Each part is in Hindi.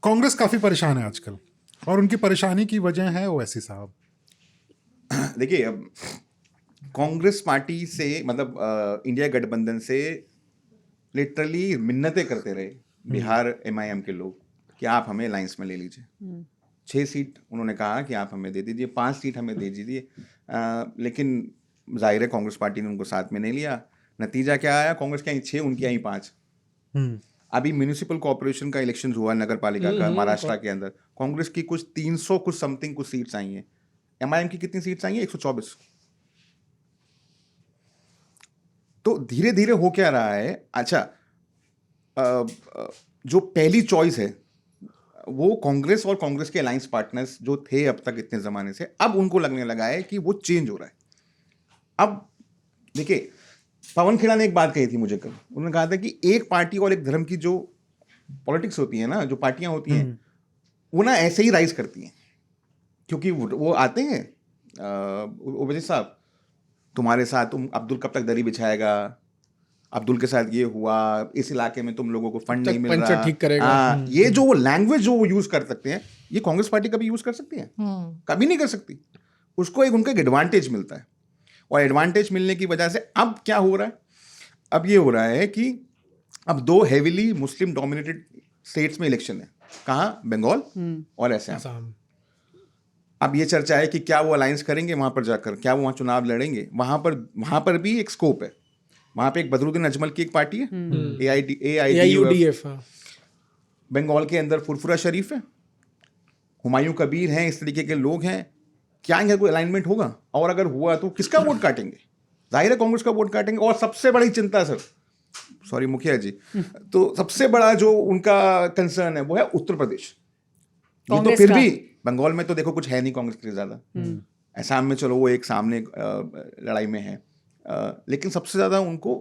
कांग्रेस काफी परेशान है आजकल और उनकी परेशानी की वजह है ओवैसी साहब। देखिए, अब कांग्रेस पार्टी से मतलब इंडिया गठबंधन से लिटरली मिन्नतें करते रहे बिहार एमआईएम के लोग कि आप हमें अलायंस में ले लीजिए। 6 सीट उन्होंने कहा कि आप हमें दे दीजिए, 5 सीट हमें दे दीजिए, लेकिन जाहिर है कांग्रेस पार्टी ने उनको साथ में नहीं लिया। नतीजा क्या आया? कांग्रेस के यहाँ 6, उनके यहाँ 5। अभी म्यूनिसिपल कॉर्पोरेशन का इलेक्शन हुआ नगर पालिका का महाराष्ट्र के अंदर, कांग्रेस की कुछ 300 कुछ समथिंग कुछ सीट्स आई हैं। एमआईएम की कितनी सीट्स आई हैं? 124। तो धीरे धीरे हो क्या रहा है? अच्छा, जो पहली चॉइस है वो कांग्रेस और कांग्रेस के अलायंस पार्टनर्स जो थे अब तक इतने जमाने से, अब उनको लगने लगा है कि वो चेंज हो रहा है। अब देखिए, पवन खेड़ा ने एक बात कही थी मुझे कल। उन्होंने कहा था कि एक पार्टी और एक धर्म की जो पॉलिटिक्स होती है ना, जो पार्टियां होती हैं, वो ना ऐसे ही राइज करती हैं, क्योंकि वो आते हैं ओवैसी साहब, तुम्हारे साथ तुम अब्दुल कब तक दरी बिछाएगा, अब्दुल के साथ ये हुआ, इस इलाके में तुम लोगों को फंड नहीं मिल रहा, ठीक करेगा। ये जो लैंग्वेज जो वो यूज कर सकते हैं, ये कांग्रेस पार्टी कभी यूज कर सकती है? कभी नहीं कर सकती। उसको एक उनका एडवांटेज मिलता है, और एडवांटेज मिलने की वजह से अब क्या हो रहा है? अब ये हो रहा है कि अब 2 हेविली मुस्लिम डोमिनेटेड स्टेट्स में इलेक्शन है। कहाँ? बंगाल और असम। अब ये चर्चा है कि क्या वो अलायंस करेंगे वहां पर जाकर, क्या वो वहां चुनाव लड़ेंगे? वहां पर भी एक स्कोप है। वहां पे एक बदरुद्दीन अजमल की एक पार्टी है, AIUDF। बंगाल के अंदर फुरफुरा शरीफ है, हुमायूं कबीर हैं, इस तरीके के लोग हैं। क्या इनका कोई अलाइनमेंट होगा? और अगर हुआ तो किसका वोट काटेंगे? जाहिर है कांग्रेस का वोट काटेंगे। और सबसे बड़ी चिंता सर, सॉरी मुखिया जी, तो सबसे बड़ा जो उनका कंसर्न है वो है उत्तर प्रदेश। ये तो फिर भी बंगाल में तो देखो कुछ है नहीं कांग्रेस के लिए ज्यादा, असम में चलो वो एक सामने लड़ाई में है, लेकिन सबसे ज्यादा उनको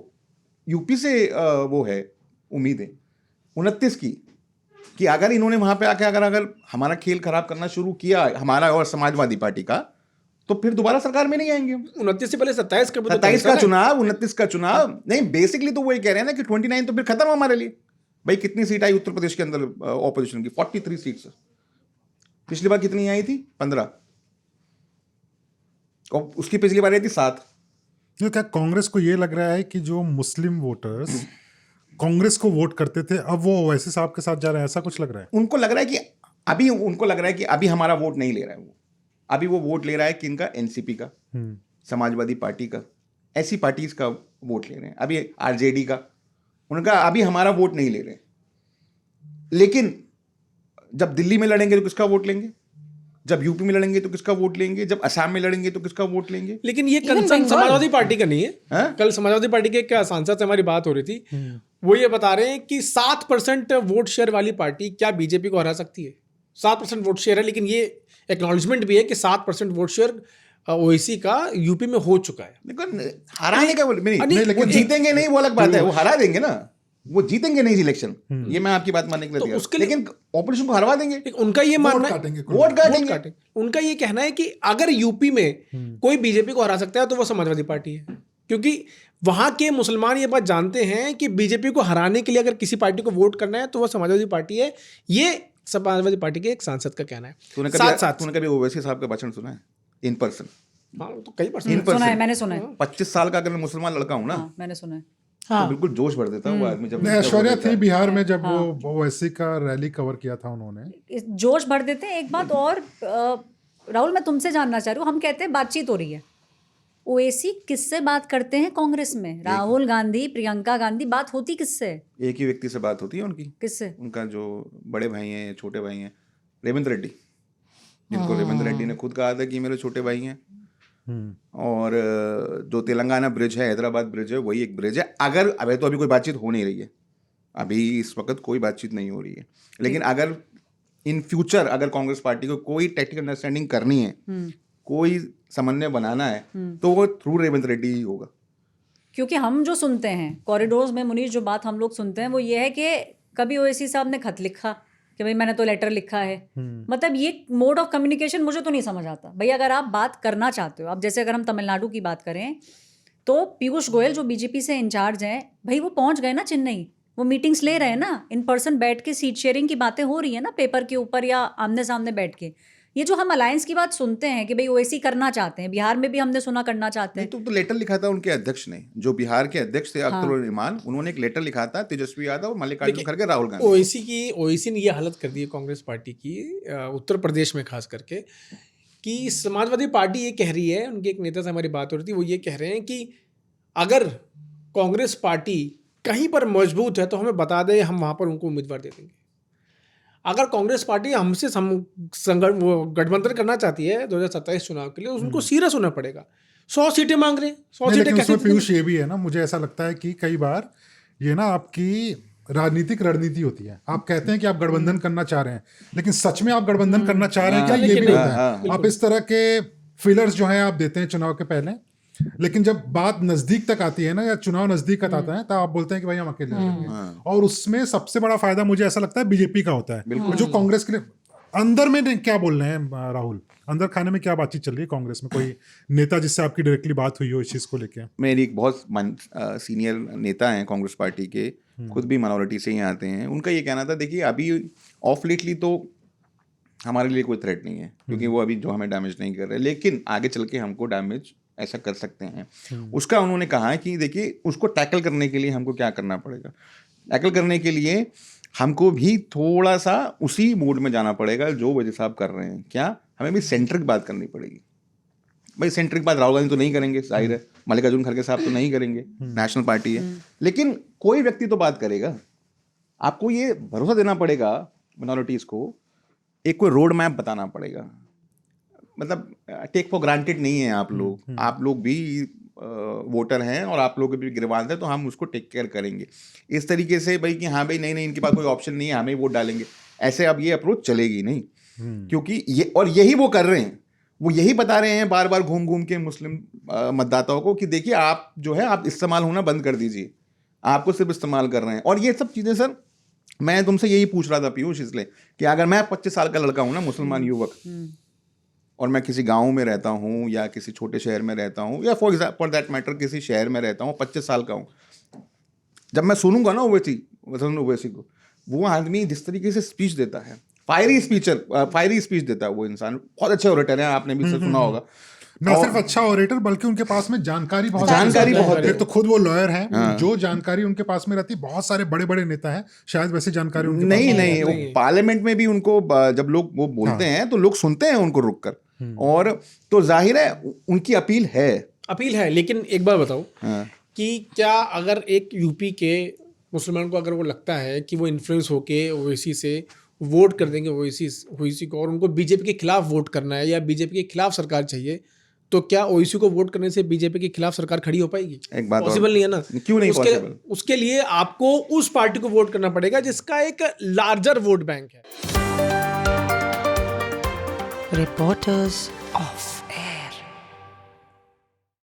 यूपी से वो है उम्मीद है 29 की, कि अगर इन्होंने वहां पे आके अगर हमारा खेल खराब करना शुरू किया, हमारा और समाजवादी पार्टी का, तो फिर दोबारा सरकार में नहीं आएंगे हम। 29 से पहले 27 का 27 का चुनाव, 29 का चुनाव नहीं। बेसिकली तो वो ये कह रहे हैं ना कि 29 तो फिर खत्म हमारे लिए। भाई कितनी सीट आई उत्तर प्रदेश के अंदर ऑपोजिशन की? 43 सीट्स। पिछली बार कितनी आई थी? 15, और उसकी पिछली बार आई थी 7। तो क्या कांग्रेस को ये लग रहा है कि जो मुस्लिम वोटर्स कांग्रेस को वोट करते थे अब वो ओवैसी साहब के साथ जा रहे हैं, ऐसा कुछ लग रहा है? उनको लग रहा है कि अभी हमारा वोट नहीं ले रहा है वो। अभी वो वोट ले रहा है किनका? एनसीपी का, समाजवादी पार्टी का, ऐसी पार्टीज का वोट ले रहे हैं। अभी आरजेडी का, उनका अभी हमारा वोट नहीं ले रहे हैं। लेकिन जब दिल्ली में लड़ेंगे तो किसका वोट लेंगे? जब यूपी में लड़ेंगे तो किसका वोट लेंगे? जब असम में लड़ेंगे तो किसका वोट लेंगे? लेकिन ये कंसर्न समाजवादी पार्टी का नहीं है। कल समाजवादी पार्टी के एक सांसद से हमारी बात हो रही थी, वो ये बता रहे हैं कि 7% वोट शेयर वाली पार्टी क्या बीजेपी को हरा सकती है? 7% वोट शेयर है, लेकिन ये एक्नॉलेजमेंट भी है कि 7% वोट शेयर ओवैसी का यूपी में हो चुका है। लेकिन हराने का लेकिन जीतेंगे नहीं वो अलग बात है, वो हरा देंगे ना, वो जीतेंगे नहीं इलेक्शन, ये मैं आपकी बात मानने के लिए तैयार, लेकिन ऑपोजिशन को हरवा देंगे। उनका ये मानना है, वोट काटेंगे। उनका ये कहना है कि अगर यूपी में कोई बीजेपी को हरा सकता है तो वो समाजवादी पार्टी है, क्योंकि वहां के मुसलमान ये बात जानते हैं कि बीजेपी को हराने के लिए अगर किसी पार्टी को वोट करना है तो वो समाजवादी पार्टी है। ये समाजवादी पार्टी के एक सांसद का कहना है। तूने कभी ओवैसी साहब का भाषण सुना है इन पर्सन? हाँ, तो कई पर्सन सुना है, मैंने सुना है। 25 साल का अगर मैं मुसलमान लड़का हूँ ना, मैंने सुना है। तो बिल्कुल जोश भर देता वो आदमी। जब ऐश्वर्या थी बिहार में, जब वो ओवैसी का रैली कवर किया था उन्होंने, जोश भर देते हैं। एक बात और राहुल, मैं तुमसे जानना चाह रही हूँ, हम कहते हैं बातचीत हो रही है, ओवैसी किससे बात करते हैं कांग्रेस में? राहुल गांधी, प्रियंका गांधी, बात होती किससे? एक ही व्यक्ति से बात होती है उनकी। किससे? उनका जो बड़े भाई हैं, छोटे भाई हैं, रेवंत रेड्डी, जिनको रेवंत रेड्डी ने खुद कहा था कि मेरे छोटे भाई हैं। और जो तेलंगाना ब्रिज है, हैदराबाद ब्रिज है, वही एक ब्रिज है। अगर तो अभी कोई बातचीत हो नहीं रही है, अभी इस वक्त कोई बातचीत नहीं हो रही है, लेकिन अगर इन फ्यूचर अगर कांग्रेस पार्टी को कोई टेक्निकल अंडरस्टैंडिंग करनी है, कोई समन्वय बनाना है, तो वो थ्रू रेवंत रेड्डी ही होगा। क्योंकि हम जो सुनते हैं कॉरिडोर्स में, मुनीश, जो बात हम लोग सुनते हैं वो ये है कि कभी ओवैसी साहब ने खत लिखा कि भाई मैंने तो लेटर लिखा है। मतलब ये मोड ऑफ कम्युनिकेशन मुझे तो नहीं समझ आता। भाई अगर आप बात करना चाहते हो, अब जैसे अगर हम तमिलनाडु की बात करें तो पीयूष गोयल जो बीजेपी से इंचार्ज हैं, भाई वो पहुंच गए ना चेन्नई, वो मीटिंग्स ले रहे हैं ना, इन पर्सन बैठ के सीट शेयरिंग की बातें हो रही है ना पेपर के ऊपर या आमने सामने बैठ के। ये जो हम अलायंस की बात सुनते हैं कि भाई ओवैसी करना चाहते हैं, बिहार में भी हमने सुना करना चाहते नहीं हैं। तो लेटर लिखा था उनके अध्यक्ष ने, जो बिहार के अध्यक्ष थे अख्तर इमान, उन्होंने एक लेटर लिखा था तेजस्वी यादव और मल्लिकार्जुन खड़गे, राहुल गांधी। ओवैसी ने ये हालत कर दी है कांग्रेस पार्टी की, उत्तर प्रदेश में खास करके, कि समाजवादी पार्टी ये कह रही है, उनके एक नेता से हमारी बात हो रही थी, वो ये कह रहे हैं कि अगर कांग्रेस पार्टी कहीं पर मजबूत है तो हमें बता दें, हम वहाँ पर उनको उम्मीदवार दे देंगे। अगर कांग्रेस पार्टी हमसे गठबंधन करना चाहती है 2027 चुनाव के लिए, उनको सीरियस होना पड़ेगा। 100 सीटें मांग रहे हैं, 100 सीटें लेकिन कैसे उसमें पीयूष ये भी है ना, मुझे ऐसा लगता है कि कई बार ये ना आपकी राजनीतिक रणनीति होती है। आप कहते हैं कि आप गठबंधन करना चाह रहे हैं, लेकिन सच में आप गठबंधन करना चाह रहे हैं क्या, ये भी होता है। आप इस तरह के फिलर्स जो हैं आप देते हैं चुनाव के पहले, लेकिन जब बात नजदीक तक आती है ना, या चुनाव नजदीक तक आता है, तब आप बोलते हैं कि भाई हम अकेले लड़ेंगे। और उसमें सबसे बड़ा फायदा मुझे ऐसा लगता है बीजेपी का होता है, जो कांग्रेस के लिए अंदर में क्या बोल रहे हैं राहुल, अंदर खाने में क्या बातचीत चल रही है कांग्रेस में? कोई नेता जिससे आपकी डायरेक्टली बात हुई हो इस चीज को लेके? मेरी एक बहुत सीनियर नेता हैं कांग्रेस पार्टी के, खुद भी माइनॉरिटी से ही आते हैं, उनका ये कहना था, देखिए अभी ऑफ लेटली तो हमारे लिए कोई थ्रेट नहीं है, क्योंकि वो अभी जो हमें डैमेज नहीं कर रहे, लेकिन आगे चल के हमको डैमेज ऐसा कर सकते हैं। उसका उन्होंने कहा है कि देखिए उसको टैकल करने के लिए हमको क्या करना पड़ेगा। टैकल करने के लिए हमको भी थोड़ा सा उसी मोड में जाना पड़ेगा जो वजह साहब कर रहे हैं। क्या, हमें भी सेंटर की बात करनी पड़ेगी। भाई सेंटर की बात राहुल गांधी तो नहीं करेंगे, जाहिर है, मल्लिकार्जुन खड़गे साहब तो नहीं करेंगे, नेशनल पार्टी है, लेकिन कोई व्यक्ति तो बात करेगा। आपको ये भरोसा देना पड़ेगा मिनॉरिटीज को, एक कोई रोड मैप बताना पड़ेगा। मतलब टेक फॉर ग्रांटेड नहीं है आप लोग भी वोटर हैं और आप लोग भी गिरवान हैं, तो हम उसको टेक केयर करेंगे इस तरीके से, भाई कि हाँ भाई नहीं इनके पास कोई ऑप्शन नहीं है, हमें वोट डालेंगे, ऐसे अब ये अप्रोच चलेगी नहीं। क्योंकि ये, और यही वो कर रहे हैं, वो यही बता रहे हैं बार बार घूम घूम के मुस्लिम मतदाताओं को कि देखिए आप जो है आप इस्तेमाल होना बंद कर दीजिए, आपको सिर्फ इस्तेमाल कर रहे हैं। और ये सब चीज़ें सर मैं तुमसे यही पूछ रहा था पीयूष, इसलिए कि अगर मैं 25 साल का लड़का हूँ ना, मुसलमान युवक, और मैं किसी गांव में रहता हूँ या किसी छोटे शहर में रहता हूँ, या फॉर दैट मैटर किसी शहर में रहता हूँ, 25 साल का हूँ, जब मैं सुनूंगा ना ओवैसी को, वो आदमी जिस तरीके से स्पीच देता है, फायरी स्पीच देता है, वो इंसान बहुत अच्छे ओरेटर है, आपने भी सुना होगा। ना सिर्फ अच्छा ऑरेटर, बल्कि उनके पास में जानकारी बहुत है। एक तो खुद वो लॉयर हैं, जो जानकारी उनके पास में रहती, बहुत सारे बड़े बड़े नेता हैं, शायद वैसी जानकारी उनके नहीं, पार्लियामेंट में भी उनको जब लोग वो बोलते हैं तो लोग सुनते हैं उनको रुक कर, और तो जाहिर है उनकी अपील है। लेकिन एक बार बताओ कि क्या अगर एक यूपी के मुसलमान को अगर वो लगता है कि वो इन्फ्लुएंस होके ओवैसी से वोट कर देंगे ओवैसी को, और उनको बीजेपी के खिलाफ वोट करना है या बीजेपी के खिलाफ सरकार चाहिए, तो क्या ओवैसी को वोट करने से बीजेपी के खिलाफ सरकार खड़ी हो पाएगी? एक बात पॉसिबल नहीं है ना। क्यों नहीं पॉसिबल? उसके लिए आपको उस पार्टी को वोट करना पड़ेगा जिसका एक लार्जर वोट बैंक है। Reporters of